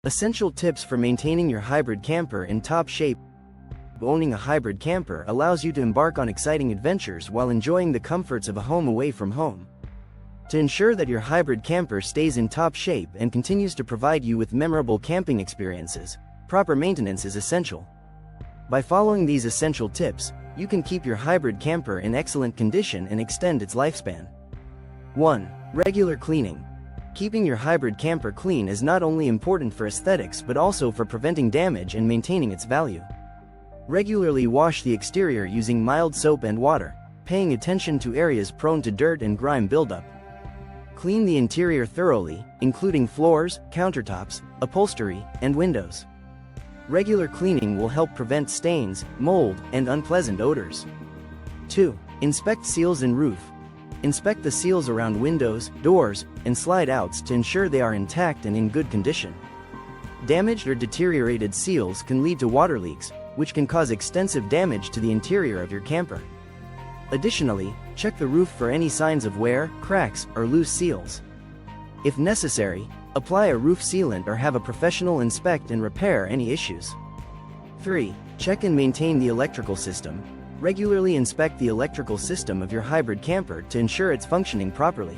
Essential tips for maintaining your hybrid camper in top shape. Owning a hybrid camper allows you to embark on exciting adventures while enjoying the comforts of a home away from home. To ensure that your hybrid camper stays in top shape and continues to provide you with memorable camping experiences, proper maintenance is essential. By following these essential tips, you can keep your hybrid camper in excellent condition and extend its lifespan. 1. Regular cleaning. Keeping your hybrid camper clean is not only important for aesthetics but also for preventing damage and maintaining its value. Regularly wash the exterior using mild soap and water, paying attention to areas prone to dirt and grime buildup. Clean the interior thoroughly, including floors, countertops, upholstery, and windows. Regular cleaning will help prevent stains, mold, and unpleasant odors. 2. Inspect seals and roof. Inspect the seals around windows, doors, and slide-outs to ensure they are intact and in good condition. Damaged or deteriorated seals can lead to water leaks, which can cause extensive damage to the interior of your camper. Additionally, check the roof for any signs of wear, cracks, or loose seals. If necessary, apply a roof sealant or have a professional inspect and repair any issues. 3. Check and maintain the electrical system. Regularly inspect the electrical system of your hybrid camper to ensure it's functioning properly.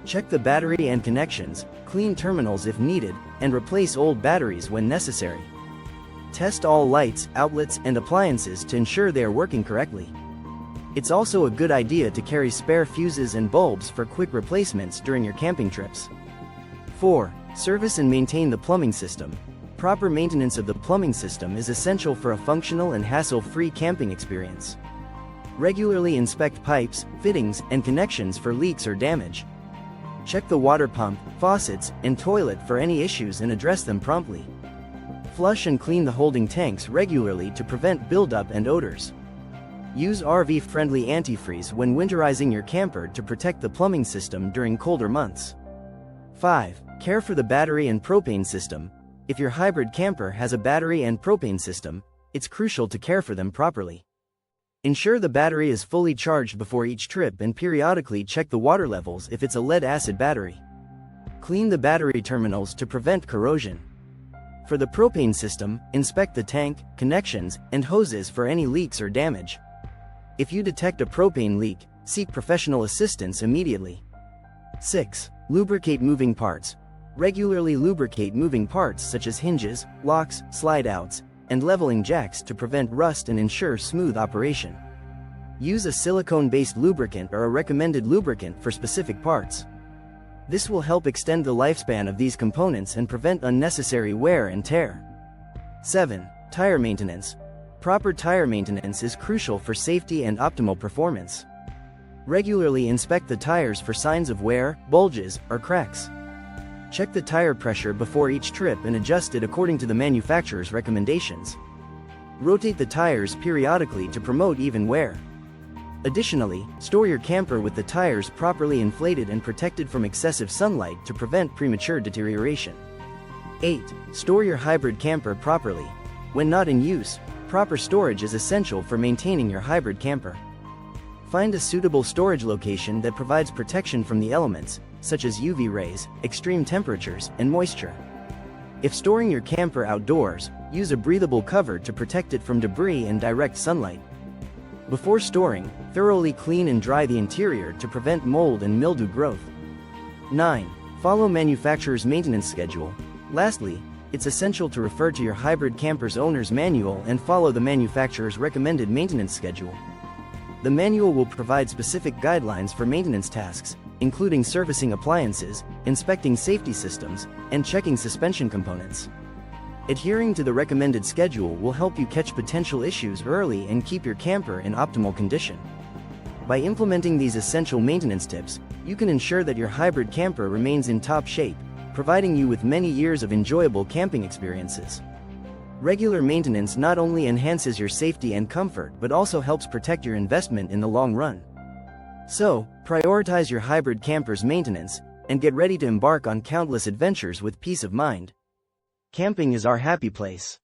Check the battery and connections, clean terminals if needed, and replace old batteries when necessary. Test all lights, outlets, and appliances to ensure they are working correctly. It's also a good idea to carry spare fuses and bulbs for quick replacements during your camping trips. 4. Service and maintain the plumbing system. Proper maintenance of the plumbing system is essential for a functional and hassle-free camping experience. Regularly inspect pipes, fittings, and connections for leaks or damage. Check the water pump, faucets, and toilet for any issues and address them promptly. Flush and clean the holding tanks regularly to prevent buildup and odors. Use RV-friendly antifreeze when winterizing your camper to protect the plumbing system during colder months. 5. Care for the battery and propane system. If your hybrid camper has a battery and propane system, it's crucial to care for them properly. Ensure the battery is fully charged before each trip and periodically check the water levels if it's a lead-acid battery. Clean the battery terminals to prevent corrosion. For the propane system, inspect the tank, connections, and hoses for any leaks or damage. If you detect a propane leak, seek professional assistance immediately. 6. Lubricate moving parts. Regularly lubricate moving parts such as hinges, locks, slide-outs, and leveling jacks to prevent rust and ensure smooth operation. Use a silicone-based lubricant or a recommended lubricant for specific parts. This will help extend the lifespan of these components and prevent unnecessary wear and tear. 7. Tire maintenance. Proper tire maintenance is crucial for safety and optimal performance. Regularly inspect the tires for signs of wear, bulges, or cracks. Check the tire pressure before each trip and adjust it according to the manufacturer's recommendations. Rotate the tires periodically to promote even wear. Additionally, store your camper with the tires properly inflated and protected from excessive sunlight to prevent premature deterioration. 8. Store your hybrid camper properly. When not in use, proper storage is essential for maintaining your hybrid camper. Find a suitable storage location that provides protection from the elements, such as UV rays, extreme temperatures, and moisture. If storing your camper outdoors, use a breathable cover to protect it from debris and direct sunlight. Before storing, thoroughly clean and dry the interior to prevent mold and mildew growth. 9. Follow manufacturer's maintenance schedule. Lastly, it's essential to refer to your hybrid camper's owner's manual and follow the manufacturer's recommended maintenance schedule. The manual will provide specific guidelines for maintenance tasks, including servicing appliances, inspecting safety systems, and checking suspension components. Adhering to the recommended schedule will help you catch potential issues early and keep your camper in optimal condition. By implementing these essential maintenance tips, you can ensure that your hybrid camper remains in top shape, providing you with many years of enjoyable camping experiences. Regular maintenance not only enhances your safety and comfort but also helps protect your investment in the long run. So, prioritize your hybrid camper's maintenance, and get ready to embark on countless adventures with peace of mind. Camping is our happy place.